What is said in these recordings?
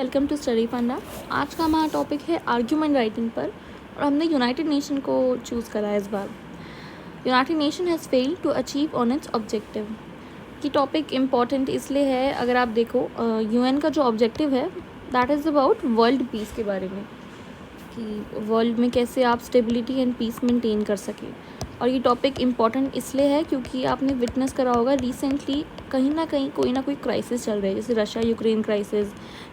Welcome to study फंडा। आज का हमारा टॉपिक है आर्ग्यूमेंट राइटिंग पर और हमने यूनाइटेड नेशन को चूज़ करा है इस बार। United Nation has failed to achieve on its objective. ये टॉपिक इम्पॉर्टेंट इसलिए है, अगर आप देखो यूएन का जो ऑब्जेक्टिव है that is about world peace के बारे में, कि वर्ल्ड में कैसे आप स्टेबिलिटी एंड पीस मेंटेन कर सकें। और ये टॉपिक इम्पॉर्टेंट इसलिए है क्योंकि आपने विटनेस करा होगा रिसेंटली कहीं ना कहीं कोई ना कोई क्राइसिस चल रही है, जैसे रशिया यूक्रेन क्राइसिस,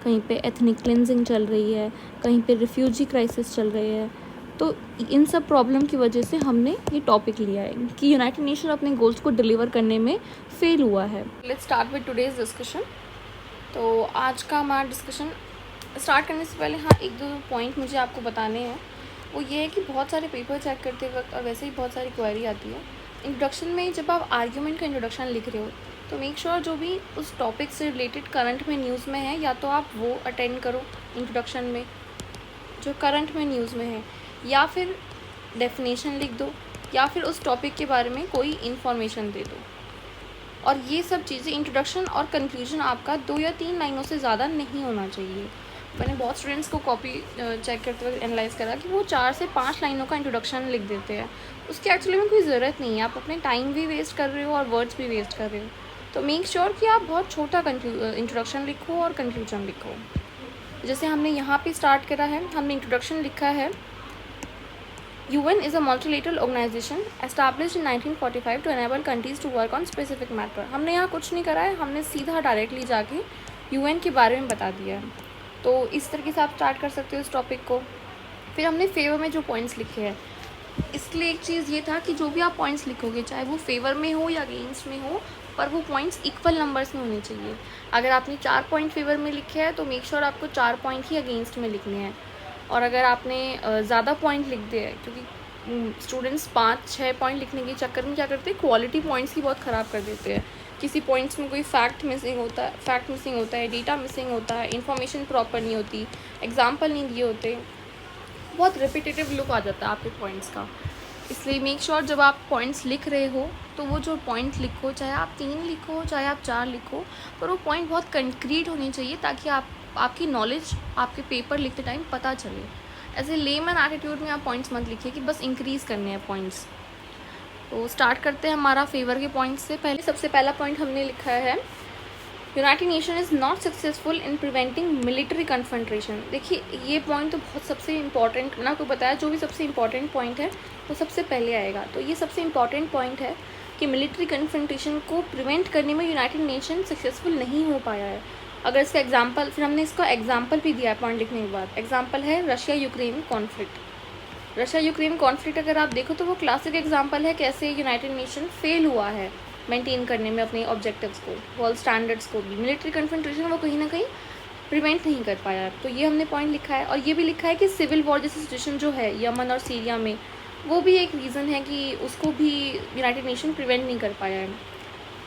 कहीं पे एथनिक क्लिनजिंग चल रही है, कहीं पे रिफ्यूजी क्राइसिस चल रही है। तो इन सब प्रॉब्लम की वजह से हमने ये टॉपिक लिया है कि यूनाइटेड नेशन अपने गोल्स को डिलीवर करने में फेल हुआ है। Let's start with today's discussion. तो आज का हमारा डिस्कशन स्टार्ट करने से पहले एक दो पॉइंट मुझे आपको बताने हैं। वो ये है कि बहुत सारे पेपर चेक करते वक्त और वैसे ही बहुत सारी क्वेरी आती है इंट्रोडक्शन में। जब आप आर्ग्यूमेंट का इंट्रोडक्शन लिख रहे हो तो मेक श्योर जो भी उस टॉपिक से रिलेटेड करंट में न्यूज़ में है, या तो आप वो अटेंड करो इंट्रोडक्शन में जो करंट में न्यूज़ में है, या फिर डेफिनेशन लिख दो, या फिर उस टॉपिक के बारे में कोई इन्फॉर्मेशन दे दो। और ये सब चीज़ें इंट्रोडक्शन और कंक्लूजन आपका 2 या 3 लाइनों से ज़्यादा नहीं होना चाहिए। मैंने बहुत स्टूडेंट्स को कॉपी चेक करते वक्त एनालाइज़ करा कि वो 4 से 5 लाइनों का इंट्रोडक्शन लिख देते हैं। उसकी एक्चुअली में कोई ज़रूरत नहीं है, आप अपने टाइम भी वेस्ट कर रहे हो और वर्ड्स भी वेस्ट कर रहे हो। तो मेक श्योर कि आप बहुत छोटा इंट्रोडक्शन लिखो और कंक्लूजन लिखो। जैसे हमने यहाँ पे स्टार्ट करा है, हमने इंट्रोडक्शन लिखा है, UN is a multilateral organization established in 1945 to enable countries to work on specific matter। हमने यहाँ कुछ नहीं करा है, हमने सीधा डायरेक्टली जाके UN के बारे में बता दिया है। तो इस तरीके से आप स्टार्ट कर सकते हो इस टॉपिक को। फिर हमने फेवर में जो पॉइंट्स लिखे हैं, इसलिए एक चीज़ ये था कि जो भी आप पॉइंट्स लिखोगे, चाहे वो फेवर में हो या अगेंस्ट में हो, पर वो पॉइंट्स इक्वल नंबर्स में होने चाहिए। अगर आपने 4 पॉइंट फेवर में लिखे हैं तो मेक श्योर आपको 4 पॉइंट ही अगेंस्ट में लिखने हैं। और अगर आपने ज़्यादा पॉइंट लिख दिए हैं, क्योंकि स्टूडेंट्स 5-6 पॉइंट लिखने के चक्कर में क्या करते हैं, क्वालिटी पॉइंट्स ही बहुत ख़राब कर देते हैं। किसी पॉइंट्स में कोई फैक्ट मिसिंग होता है, डेटा मिसिंग होता है, इन्फॉर्मेशन प्रॉपर नहीं होती, एग्जाम्पल नहीं दिए होते, बहुत रिपीटेटिव लुक आ जाता है आपके पॉइंट्स का। इसलिए मेक श्योर जब आप पॉइंट्स लिख रहे हो तो वो जो पॉइंट लिखो, चाहे आप 3 लिखो चाहे आप 4 लिखो, पर वो पॉइंट बहुत कंक्रीट होनी चाहिए ताकि आपकी नॉलेज आपके पेपर लिखते टाइम पता चले। ऐसे लेमन एटीट्यूड में आप पॉइंट्स मत लिखिए कि बस इंक्रीज़ करने हैं पॉइंट्स। तो स्टार्ट करते हैं हमारा फेवर के पॉइंट्स से। पहले सबसे पहला पॉइंट हमने लिखा है, United Nation is not successful in preventing military confrontation. देखिए ये पॉइंट तो बहुत सबसे इम्पॉर्टेंट, ना को बताया जो भी सबसे इम्पॉर्टेंट पॉइंट है वो सबसे पहले आएगा। तो ये सबसे इम्पॉर्टेंट पॉइंट है कि मिलिट्री कन्फ्रंट्रेशन को प्रिवेंट करने में यूनाइटेड नेशन सक्सेसफुल नहीं हो पाया है। अगर इसका एग्जाम्पल, फिर हमने इसका एग्जाम्पल भी दिया है पॉइंट लिखने के बाद। एग्जाम्पल है Russia Ukraine conflict. Russia Ukraine conflict अगर आप देखो तो वो क्लासिक एग्जाम्पल है कैसे यूनाइटेड नेशन फेल हुआ है मेंटेन करने में अपने ऑब्जेक्टिव्स को, वर्ल्ड स्टैंडर्ड्स को भी। मिलिट्री कन्फ्रंट्रेशन वो कहीं ना कहीं प्रिवेंट नहीं कर पाया। तो ये हमने पॉइंट लिखा है। और ये भी लिखा है कि सिविल वॉर जैसी सिचुएशन जो है यमन और सीरिया में, वो भी एक रीज़न है कि उसको भी यूनाइटेड नेशन प्रिवेंट नहीं कर पाया है।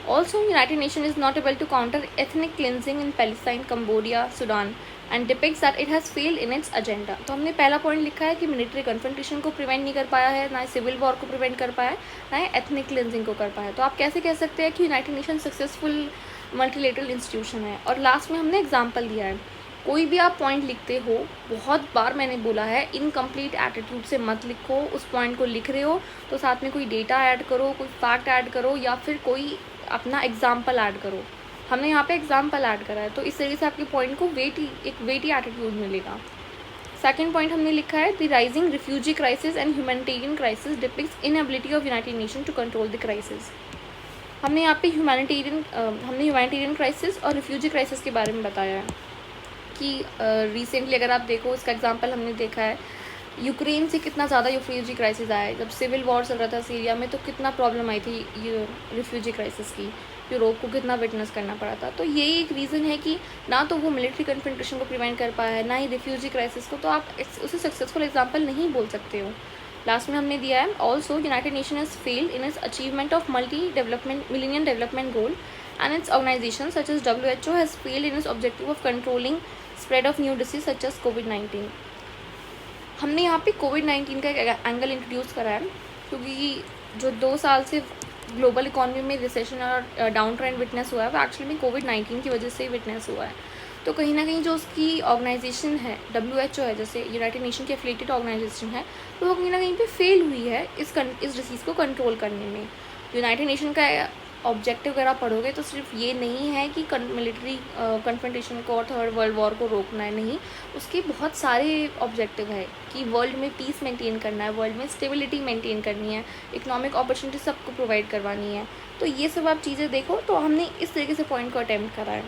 Also United Nation is not able to counter ethnic cleansing in Palestine, Cambodia, Sudan and depicts that it has failed in its agenda. तो हमने पहला पॉइंट लिखा है कि मिलिट्री कन्फ्रंट्रेशन को प्रिवेंट नहीं कर पाया है, ना सिविल वॉर को प्रिवेंट कर पाया है, ना एथनिक क्लिनजिंग को कर पाया है। तो आप कैसे कह सकते हैं कि United nation successful multilateral institution है। और लास्ट में हमने एग्जाम्पल दिया है। कोई भी आप पॉइंट लिखते हो, बहुत बार मैंने बोला है, इनकम्प्लीट एटीट्यूड से मत लिखो। उस पॉइंट को लिख रहे हो तो साथ में कोई डेटा ऐड करो, कोई फैक्ट ऐड करो, या फिर कोई अपना एग्जाम्पल ऐड करो। हमने यहाँ पे एग्जाम्पल ऐड करा है, तो इस तरीके से आपके पॉइंट को एक वेटी एटीट्यूड मिलेगा। सेकंड पॉइंट हमने लिखा है, the rising refugee crisis and humanitarian crisis depicts inability of United Nation to control the crisis. हमने यहाँ पे ह्यूमैनिटेरियन क्राइसिस और रिफ्यूजी क्राइसिस के बारे में बताया है कि रिसेंटली अगर आप देखो, इसका एग्जाम्पल हमने देखा है, यूक्रेन से कितना ज़्यादा रिफ्यूजी क्राइसिस आया है। जब सिविल वॉर चल रहा था सीरिया में तो कितना प्रॉब्लम आई थी ये रिफ्यूजी क्राइसिस की, यूरोप को कितना विटनेस करना पड़ा था। तो यही एक रीज़न है कि ना तो वो मिलिट्री कन्फ्रंट्रेशन को प्रिवेंट कर पाया है, ना ही रिफ्यूजी क्राइसिस को। तो आप उसे सक्सेसफुल एग्जाम्पल नहीं बोल सकते हो। लास्ट में हमने दिया है, also United Nation has failed in its achievement of millennium development goal and its organisation such as WHO has failed in its objective of controlling spread of new disease such as कोविड-19। हमने यहाँ पे कोविड-19 का एक angle introduce करा है, क्योंकि जो 2 साल से ग्लोबल इकॉनमी में रिसेशन और डाउन ट्रेंड विटनेस हुआ है वो एक्चुअली में कोविड-19 की वजह से ही विटनेस हुआ है। तो कहीं ना कहीं जो उसकी ऑर्गेनाइजेशन है WHO है, जैसे यूनाइटेड नेशन की एफिलिएटेड ऑर्गेनाइजेशन है, तो वो कहीं ना कहीं पे फेल हुई है इस डिसीज़ को कंट्रोल करने में। यूनाइटेड नेशन का ऑब्जेक्टिव अगर आप पढ़ोगे तो सिर्फ ये नहीं है कि मिलिट्री कन्फ्रंटेशन को और थर्ड वर्ल्ड वॉर को रोकना है, नहीं, उसके बहुत सारे ऑब्जेक्टिव है कि वर्ल्ड में पीस मेंटेन करना है, वर्ल्ड में स्टेबिलिटी मेंटेन करनी है, इकोनॉमिक अपॉर्चुनिटी सबको प्रोवाइड करवानी है। तो ये सब आप चीज़ें देखो, तो हमने इस तरीके से पॉइंट को अटेम्प्ट करा है।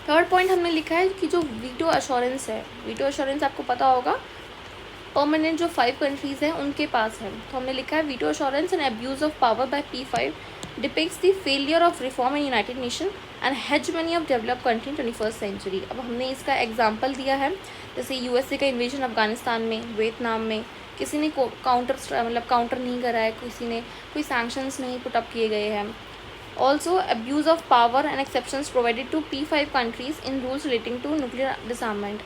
थर्ड पॉइंट हमने लिखा है कि जो वीटो अश्योरेंस है, वीटो अश्योरेंस आपको पता होगा परमानेंट जो 5 कंट्रीज़ हैं उनके पास है। तो हमने लिखा है veto assurance and abuse of power by P5 depicts the failure of reform in United Nation and hegemony of developed country in 21st century. अब हमने इसका एग्जांपल दिया है, जैसे USA का इन्वेजन अफगानिस्तान में, वियतनाम में, किसी ने काउंटर नहीं करा है, किसी ने कोई सैंक्शंस नहीं पुटअप किए गए हैं। Also abuse of power and exceptions provided to P5 countries in rules relating to nuclear disarmament.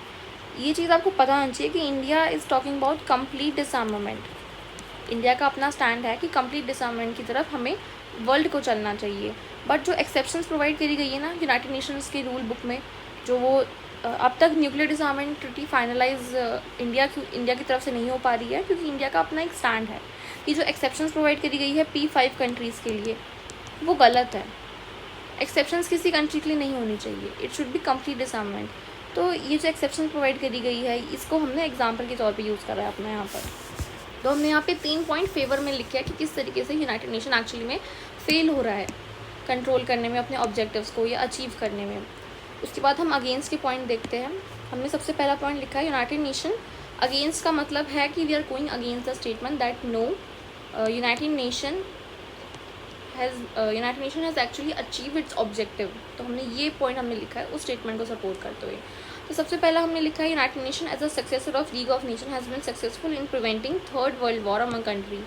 ये चीज़ आपको पता होना चाहिए कि India is talking about complete disarmament. India का अपना स्टैंड है कि कंप्लीट डिसआर्ममेंट की तरफ हमें वर्ल्ड को चलना चाहिए। बट जो एक्सेप्शंस प्रोवाइड करी गई है ना यूनाइटेड नेशंस के रूल बुक में, जो वो अब तक nuclear disarmament treaty finalise India की तरफ से नहीं हो पा रही है, क्योंकि इंडिया का अपना एक स्टैंड है कि जो एक्सेप्शंस प्रोवाइड करी गई है P5 कंट्रीज़ के लिए वो गलत है। एक्सेप्शंस किसी कंट्री के लिए नहीं होनी चाहिए, it should be complete disarmament. तो ये जो एक्सेप्शन प्रोवाइड करी गई है इसको हमने एग्जाम्पल के तौर पे यूज़ करा है अपने यहाँ पर। तो हमने यहाँ पे 3 पॉइंट फेवर में लिखे हैं कि किस तरीके से यूनाइटेड नेशन एक्चुअली में फेल हो रहा है कंट्रोल करने में अपने ऑब्जेक्टिव्स को या अचीव करने में। उसके बाद हम अगेंस्ट के पॉइंट देखते हैं। हमने सबसे पहला पॉइंट लिखा है यूनाइटेड नेशन अगेंस्ट का मतलब है कि we are going against the statement that no United Nation has actually achieve its objective. तो हमने ये पॉइंट हमने लिखा है उस स्टेटमेंट को सपोर्ट करते हुए। तो सबसे पहला हमने लिखा है United Nation as a successor of League of Nation has been successful in preventing third world war among country.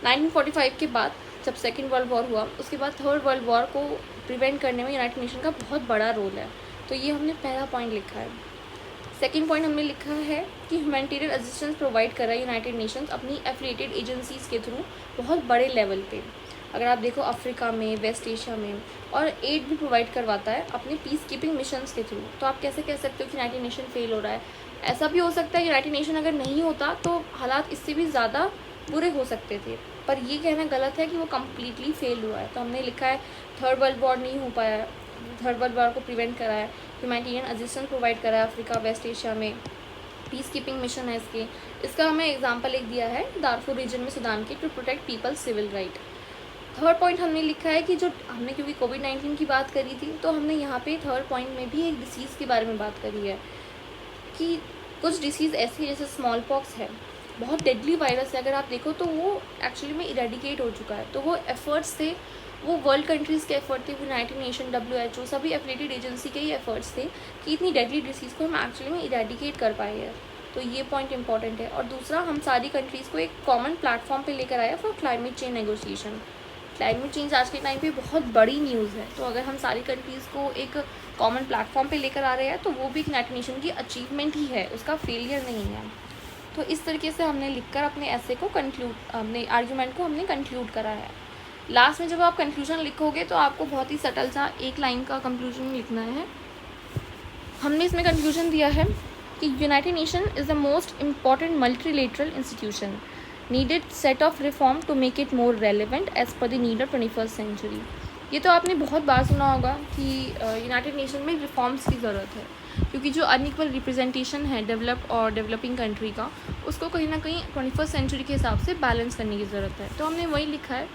1945 के बाद जब सेकेंड वर्ल्ड वॉर हुआ, उसके बाद थर्ड वर्ल्ड वॉर को प्रिवेंट करने में यूनाइटेड नेशन का बहुत बड़ा रोल है। तो ये हमने पहला पॉइंट लिखा है। सेकेंड पॉइंट हमने लिखा है कि ह्यूमैनिटेरियन असिस्टेंस प्रोवाइड कर रहा है यूनाइटेड नेशंस अपनी एफिलिएटेड एजेंसीज़ के थ्रू बहुत बड़े लेवल पे। अगर आप देखो अफ्रीका में, वेस्ट एशिया में, और एड भी प्रोवाइड करवाता है अपने पीस कीपिंग मिशंस के थ्रू। तो आप कैसे कह सकते हो कि यूनाइटेड नेशन फेल हो रहा है? ऐसा भी हो सकता है यूनाइटेड नेशन अगर नहीं होता तो हालात इससे भी ज़्यादा बुरे हो सकते थे, पर ये कहना गलत है कि वो कम्प्लीटली फेल हुआ है। तो हमने लिखा है थर्ड वर्ल्ड वॉर नहीं हो पाया है, थर्ड वर्ल्ड वॉर को प्रिवेंट करा है, ह्यूमैनिटेरियन असिस्टेंस प्रोवाइड करा है अफ्रीका, वेस्ट एशिया में, पीस कीपिंग मिशन है इसका हमें एग्जाम्पल एक दिया है दारफुर रीजन में सूडान के, to protect people civil right. Third point हमने लिखा है कि जो हमने क्योंकि कोविड-19 की बात करी थी, तो हमने यहाँ पे थर्ड पॉइंट में भी एक डिसीज़ के बारे में बात करी है कि कुछ डिसीज़ ऐसी जैसे स्मॉल पॉक्स है, बहुत डेडली वायरस है। अगर आप देखो तो वो एक्चुअली में इरेडिकेट हो चुका है। तो वो एफर्ट्स थे, वो वर्ल्ड कंट्रीज़ के एफर्ट थे, यूनाइटेड नेशन, WHO, सभी एफिलिएटेड एजेंसी के ही एफर्ट्स थे कि इतनी डेडली डिसीज़ को हम एक्चुअली में इरेडिकेट कर पाए हैं। तो ये पॉइंट इंपॉर्टेंट है। और दूसरा, हम सारी कंट्रीज़ को एक कॉमन प्लेटफॉर्म पे लेकर आए for climate change negotiation. Climate change आज के टाइम पे बहुत बड़ी न्यूज़ है, तो अगर हम सारी कंट्रीज़ को एक कॉमन प्लेटफॉर्म पे लेकर आ रहे हैं तो वो भी यूनाइटेड नेशन की अचीवमेंट ही है, उसका फेलियर नहीं है। तो इस तरीके से हमने लिखकर अपने ऐसे को अपने आर्ग्यूमेंट को हमने कंक्लूड करा है। लास्ट में जब आप कंक्लूजन लिखोगे तो आपको बहुत ही सटल सा एक लाइन का कंक्लूजन लिखना है। हमने इसमें कंक्लूजन दिया है कि United Nation is the most important multilateral institution, needed set of reform to make it more relevant as per the need of 21st century. ये तो आपने बहुत बार सुना होगा कि यूनाइटेड नेशन में रिफॉर्म्स की ज़रूरत है, क्योंकि जो अनइक्वल रिप्रेजेंटेशन है डेवलप्ड और डेवलपिंग कंट्री का, उसको कहीं ना कहीं 21st सेंचुरी के हिसाब से बैलेंस करने की ज़रूरत है। तो हमने वही लिखा है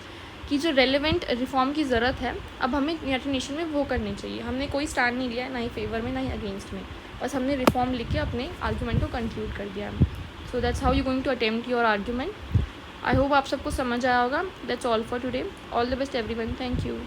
कि जो रेलेवेंट रिफॉर्म की ज़रूरत है, अब हमें यूनाइटेड नेशन में वो करनी चाहिए। हमने कोई स्टैंड नहीं लिया है, ना ही फेवर में ना ही अगेंस्ट में, बस हमने रिफॉर्म लिख के अपने आर्ग्यूमेंट को कंक्लूड कर दिया है। So that's how you going to attempt your argument. I hope आप सबको समझ आया होगा। That's all for today. All the best everyone. Thank you.